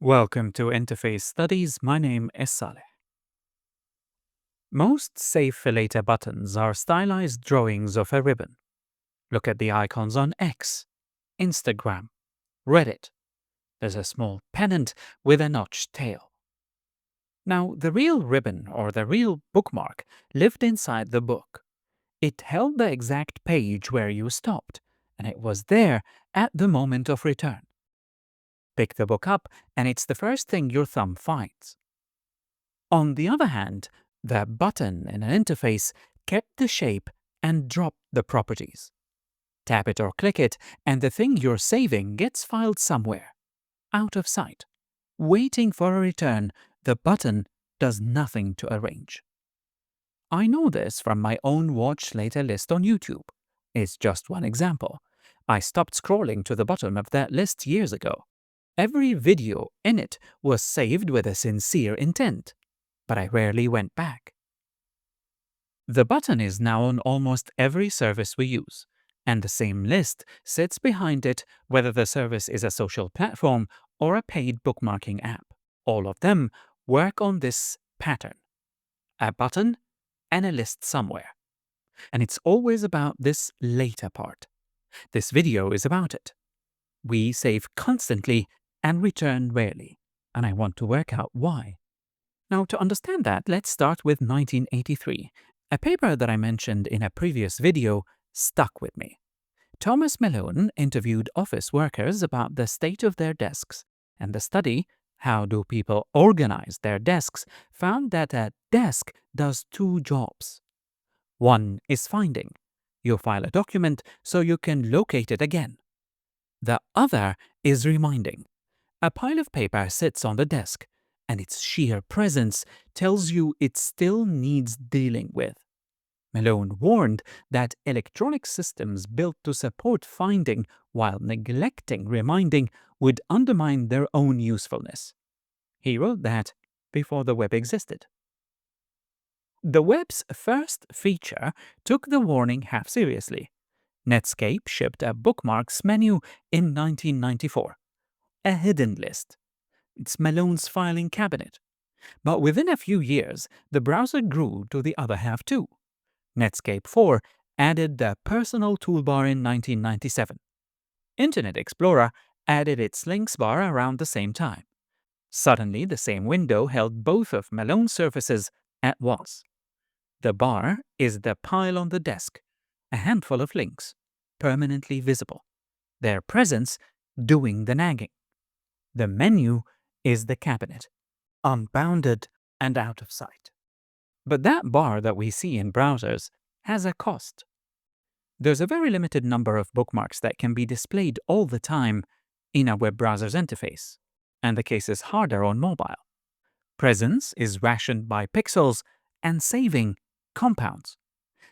Welcome to Interface Studies. My name is Saleh. Most Save for Later buttons are stylized drawings of a ribbon. Look at the icons on X, Instagram, Reddit. There's a small pennant with a notched tail. Now, the real ribbon or the real bookmark lived inside the book. It held the exact page where you stopped, and it was there at the moment of return. Pick the book up, and it's the first thing your thumb finds. On the other hand, the button in an interface kept the shape and dropped the properties. Tap it or click it, and the thing you're saving gets filed somewhere, out of sight. Waiting for a return, the button does nothing to arrange. I know this from my own Watch Later list on YouTube. It's just one example. I stopped scrolling to the bottom of that list years ago. Every video in it was saved with a sincere intent, but I rarely went back. The button is now on almost every service we use, and the same list sits behind it whether the service is a social platform or a paid bookmarking app. All of them work on this pattern: a button and a list somewhere. And it's always about this later part. This video is about it. We save constantly and return rarely, and I want to work out why. Now, to understand that, let's start with 1983. A paper that I mentioned in a previous video stuck with me. Thomas Malone interviewed office workers about the state of their desks, and the study, How Do People Organize Their Desks, found that a desk does two jobs. One is finding. You file a document so you can locate it again. The other is reminding. A pile of paper sits on the desk, and its sheer presence tells you it still needs dealing with. Malone warned that electronic systems built to support finding while neglecting reminding would undermine their own usefulness. He wrote that before the web existed. The web's first feature took the warning half seriously. Netscape shipped a bookmarks menu in 1994. A hidden list. It's Malone's filing cabinet. But within a few years, the browser grew to the other half too. Netscape 4 added the personal toolbar in 1997. Internet Explorer added its links bar around the same time. Suddenly, the same window held both of Malone's services at once. The bar is the pile on the desk, a handful of links, permanently visible. Their presence doing the nagging. The menu is the cabinet, unbounded and out of sight. But that bar that we see in browsers has a cost. There's a very limited number of bookmarks that can be displayed all the time in a web browser's interface, and the case is harder on mobile. Presence is rationed by pixels, and saving compounds.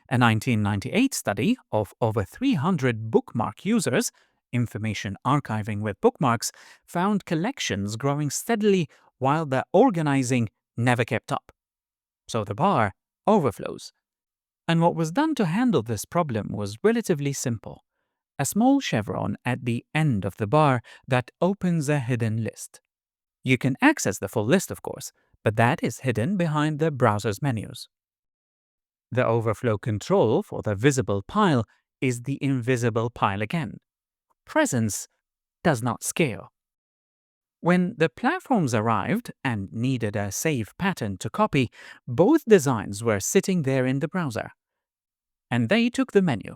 A 1998 study of over 300 bookmark users, information archiving with bookmarks, found collections growing steadily while the organizing never kept up. So the bar overflows. And what was done to handle this problem was relatively simple. A small chevron at the end of the bar that opens a hidden list. You can access the full list, of course, but that is hidden behind the browser's menus. The overflow control for the visible pile is the invisible pile again. Presence does not scale. When the platforms arrived and needed a save pattern to copy, both designs were sitting there in the browser. And they took the menu.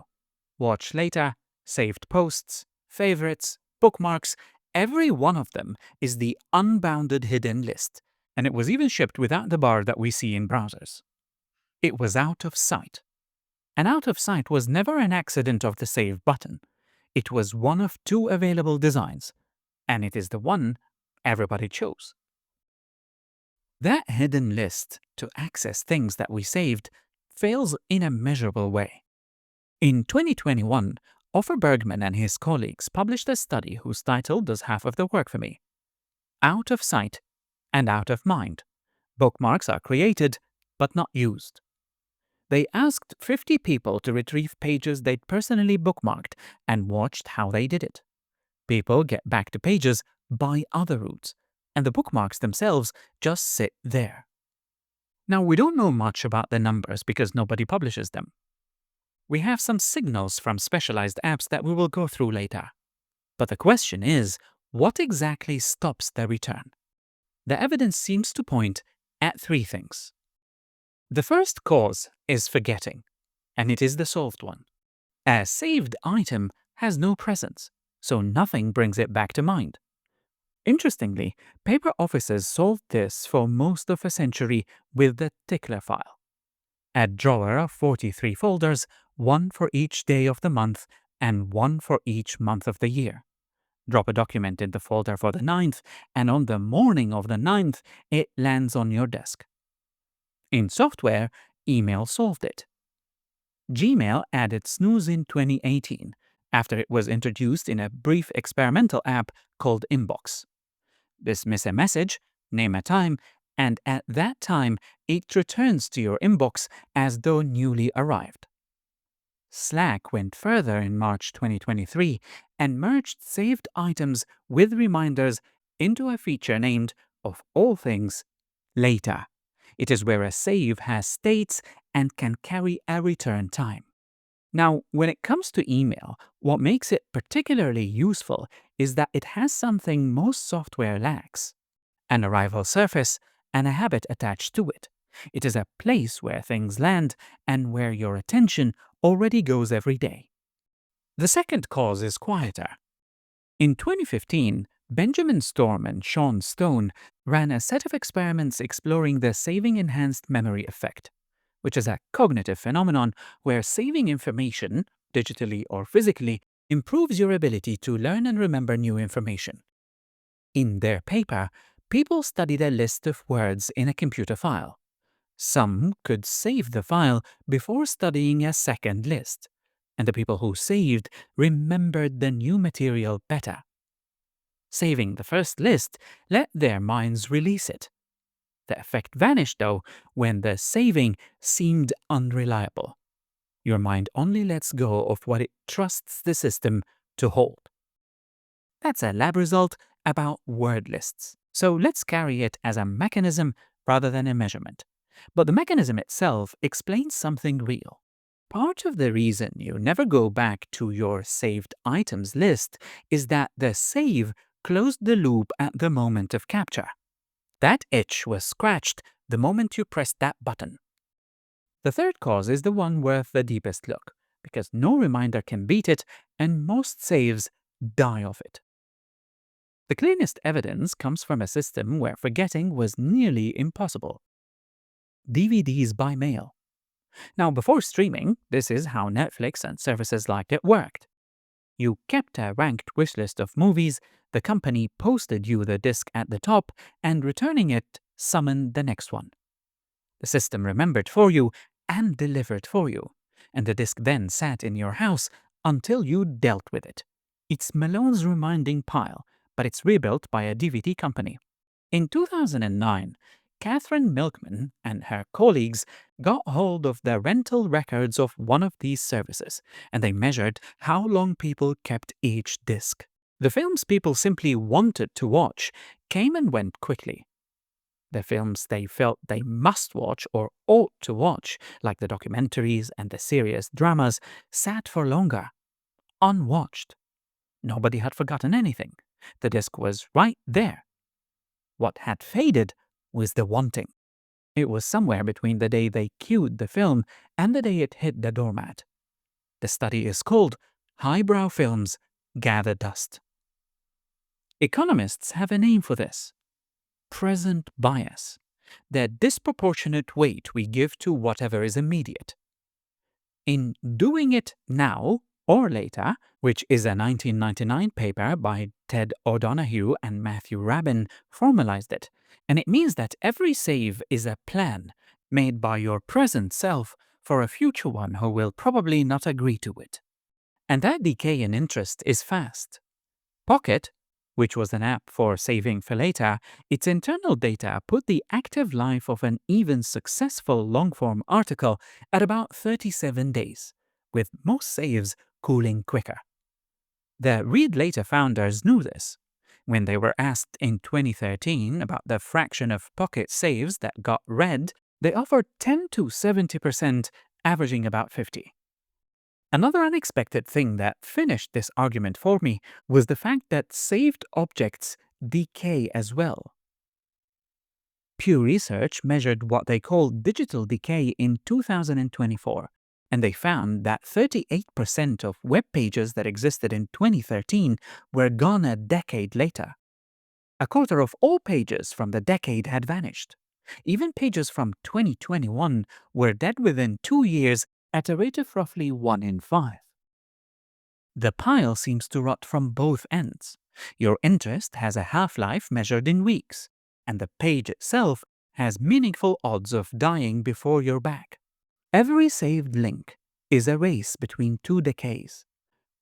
Watch Later, Saved Posts, Favorites, Bookmarks, every one of them is the unbounded hidden list, and it was even shipped without the bar that we see in browsers. It was out of sight. And out of sight was never an accident of the Save button. It was one of two available designs, and it is the one everybody chose. That hidden list to access things that we saved fails in a measurable way. In 2021, Offer Bergman and his colleagues published a study whose title does half of the work for me. Out of sight and out of mind. Bookmarks are created, but not used. They asked 50 people to retrieve pages they'd personally bookmarked and watched how they did it. People get back to pages by other routes, and the bookmarks themselves just sit there. Now, we don't know much about the numbers because nobody publishes them. We have some signals from specialized apps that we will go through later. But the question is, what exactly stops the return? The evidence seems to point at three things. The first cause is forgetting, and it is the solved one. A saved item has no presence, so nothing brings it back to mind. Interestingly, paper offices solved this for most of a century with the tickler file. A drawer of 43 folders, one for each day of the month and one for each month of the year. Drop a document in the folder for the 9th, and on the morning of the 9th, it lands on your desk. In software, email solved it. Gmail added snooze in 2018 after it was introduced in a brief experimental app called Inbox. Dismiss a message, name a time, and at that time, it returns to your inbox as though newly arrived. Slack went further in March 2023 and merged saved items with reminders into a feature named, of all things, Later. It is where a save has states and can carry a return time. Now, when it comes to email, what makes it particularly useful is that it has something most software lacks: an arrival surface and a habit attached to it. It is a place where things land and where your attention already goes every day. The second cause is quieter. In 2015, Benjamin Storm and Sean Stone ran a set of experiments exploring the saving enhanced memory effect, which is a cognitive phenomenon where saving information, digitally or physically, improves your ability to learn and remember new information. In their paper, people studied a list of words in a computer file. Some could save the file before studying a second list, and the people who saved remembered the new material better. Saving the first list let their minds release it. The effect vanished, though, when the saving seemed unreliable. Your mind only lets go of what it trusts the system to hold. That's a lab result about word lists, so let's carry it as a mechanism rather than a measurement. But the mechanism itself explains something real. Part of the reason you never go back to your saved items list is that the save closed the loop at the moment of capture. That itch was scratched the moment you pressed that button. The third cause is the one worth the deepest look, because no reminder can beat it, and most saves die of it. The cleanest evidence comes from a system where forgetting was nearly impossible: DVDs by mail. Now, before streaming, this is how Netflix and services like it worked. You kept a ranked wish list of movies, the company posted you the disc at the top, and returning it summoned the next one. The system remembered for you and delivered for you, and the disc then sat in your house until you dealt with it. It's Malone's reminding pile, but it's rebuilt by a DVD company. In 2009, Catherine Milkman and her colleagues got hold of the rental records of one of these services, and they measured how long people kept each disc. The films people simply wanted to watch came and went quickly. The films they felt they must watch or ought to watch, like the documentaries and the serious dramas, sat for longer, unwatched. Nobody had forgotten anything. The disc was right there. What had faded was the wanting. It was somewhere between the day they cued the film and the day it hit the doormat. The study is called Highbrow Films Gather Dust. Economists have a name for this: present bias, the disproportionate weight we give to whatever is immediate. In Doing It Now or Later, which is a 1999 paper by Ted O'Donoghue and Matthew Rabin, formalized it, and it means that every save is a plan made by your present self for a future one who will probably not agree to it. And that decay in interest is fast. Pocket, which was an app for saving for later, its internal data put the active life of an even successful long-form article at about 37 days, with most saves cooling quicker. The Read Later founders knew this. When they were asked in 2013 about the fraction of pocket saves that got read, they offered 10 to 70%, averaging about 50. Another unexpected thing that finished this argument for me was the fact that saved objects decay as well. Pew Research measured what they call digital decay in 2024, and they found that 38% of web pages that existed in 2013 were gone a decade later. A quarter of all pages from the decade had vanished. Even pages from 2021 were dead within 2 years at a rate of roughly 1 in 5. The pile seems to rot from both ends. Your interest has a half-life measured in weeks, and the page itself has meaningful odds of dying before you're back. Every saved link is a race between two decays,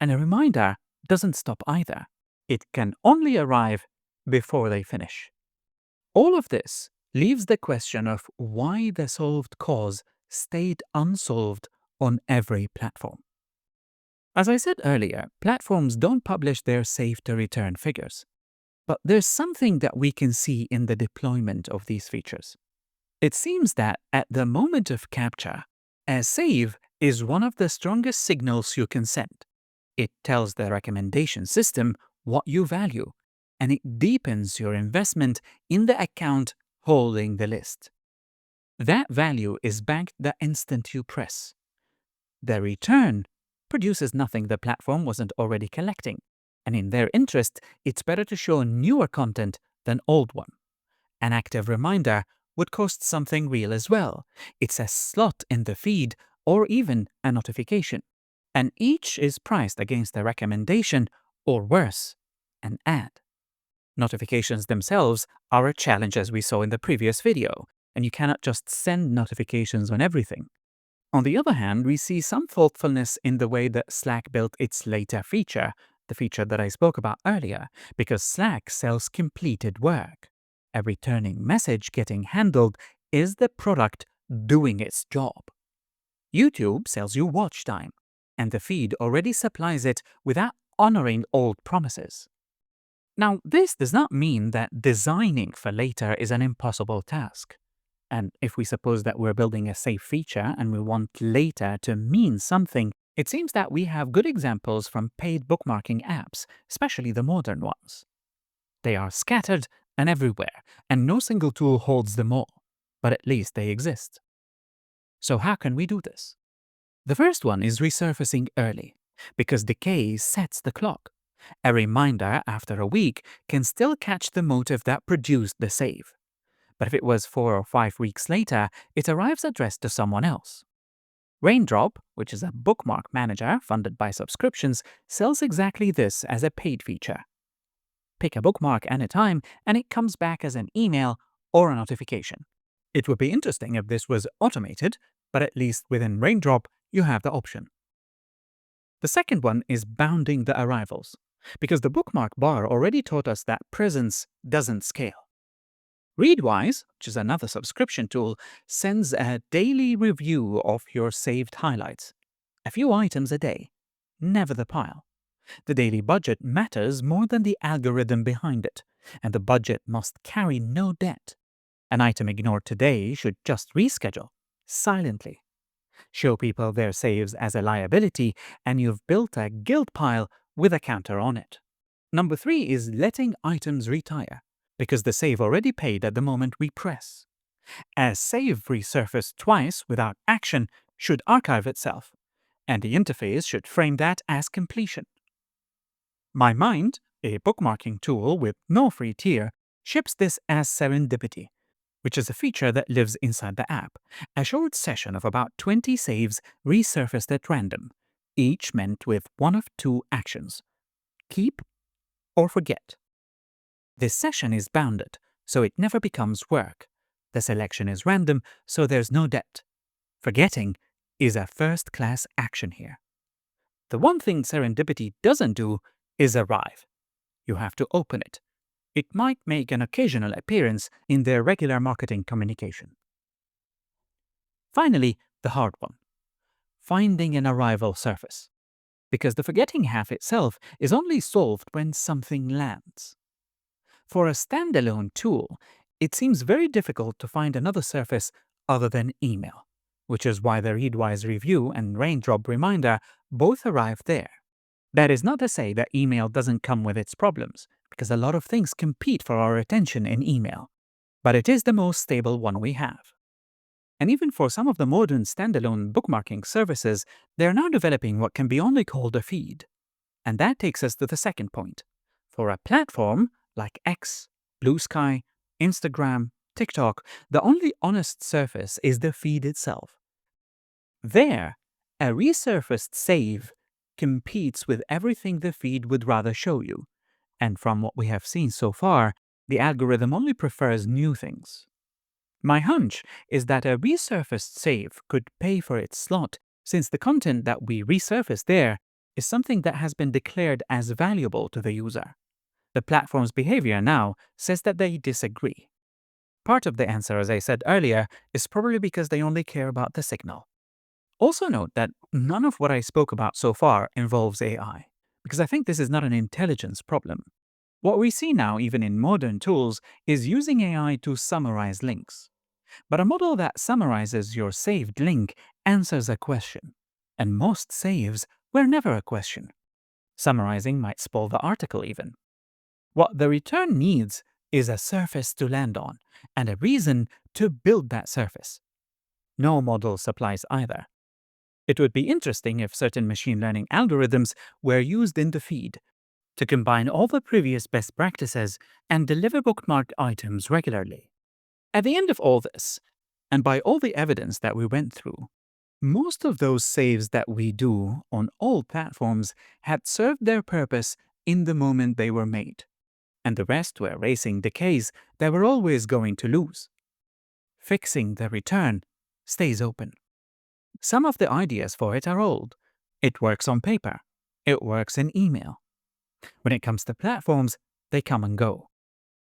and a reminder doesn't stop either. It can only arrive before they finish. All of this leaves the question of why the solved cause stayed unsolved on every platform. As I said earlier, platforms don't publish their save-to-return figures. But there's something that we can see in the deployment of these features. It seems that at the moment of capture, a save is one of the strongest signals you can send. It tells the recommendation system what you value, and it deepens your investment in the account holding the list. That value is backed the instant you press. The return produces nothing the platform wasn't already collecting, and in their interest, it's better to show newer content than old one. An active reminder would cost something real as well. It's a slot in the feed or even a notification, and each is priced against a recommendation or worse, an ad. Notifications themselves are a challenge, as we saw in the previous video, and you cannot just send notifications on everything. On the other hand, we see some thoughtfulness in the way that Slack built its later feature, the feature that I spoke about earlier, because Slack sells completed work. A returning message getting handled is the product doing its job. YouTube sells you watch time, and the feed already supplies it without honoring old promises. Now, this does not mean that designing for later is an impossible task. And if we suppose that we're building a safe feature and we want later to mean something, it seems that we have good examples from paid bookmarking apps, especially the modern ones. They are scattered and everywhere, and no single tool holds them all, but at least they exist. So how can we do this? The first one is resurfacing early, because decay sets the clock. A reminder after a week can still catch the motive that produced the save. But if it was 4 or 5 weeks later, it arrives addressed to someone else. Raindrop, which is a bookmark manager funded by subscriptions, sells exactly this as a paid feature. Pick a bookmark at a time, and it comes back as an email or a notification. It would be interesting if this was automated, but at least within Raindrop, you have the option. The second one is bounding the arrivals, because the bookmark bar already taught us that presence doesn't scale. Readwise, which is another subscription tool, sends a daily review of your saved highlights. A few items a day, never the pile. The daily budget matters more than the algorithm behind it, and the budget must carry no debt. An item ignored today should just reschedule, silently. Show people their saves as a liability, and you've built a guilt pile with a counter on it. Number 3 is letting items retire, because the save already paid at the moment we press. A save resurfaced twice without action should archive itself, and the interface should frame that as completion. My Mind, a bookmarking tool with no free tier, ships this as serendipity, which is a feature that lives inside the app, a short session of about 20 saves resurfaced at random, each meant with one of two actions: keep or forget. This session is bounded, so it never becomes work. The selection is random, so there's no debt. Forgetting is a first-class action here. The one thing serendipity doesn't do is arrive. You have to open it. It might make an occasional appearance in their regular marketing communication. Finally, the hard one: finding an arrival surface. Because the forgetting half itself is only solved when something lands. For a standalone tool, it seems very difficult to find another surface other than email, which is why the Readwise review and Raindrop reminder both arrive there. That is not to say that email doesn't come with its problems, because a lot of things compete for our attention in email, but it is the most stable one we have. And even for some of the modern standalone bookmarking services, they are now developing what can be only called a feed. And that takes us to the second point. For a platform like X, Blue Sky, Instagram, TikTok, the only honest surface is the feed itself. There, a resurfaced save competes with everything the feed would rather show you. And from what we have seen so far, the algorithm only prefers new things. My hunch is that a resurfaced save could pay for its slot, since the content that we resurface there is something that has been declared as valuable to the user. The platform's behavior now says that they disagree. Part of the answer, as I said earlier, is probably because they only care about the signal. Also note that none of what I spoke about so far involves AI, because I think this is not an intelligence problem. What we see now, even in modern tools, is using AI to summarize links. But a model that summarizes your saved link answers a question, and most saves were never a question. Summarizing might spoil the article even. What the return needs is a surface to land on, and a reason to build that surface. No model supplies either. It would be interesting if certain machine learning algorithms were used in the feed to combine all the previous best practices and deliver bookmarked items regularly. At the end of all this, and by all the evidence that we went through, most of those saves that we do on all platforms had served their purpose in the moment they were made, and the rest were racing decays that were always going to lose. Fixing the return stays open. Some of the ideas for it are old. It works on paper. It works in email. When it comes to platforms, they come and go.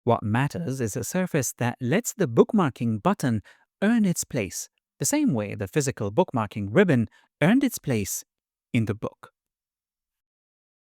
What matters is a surface that lets the bookmarking button earn its place, the same way the physical bookmarking ribbon earned its place in the book.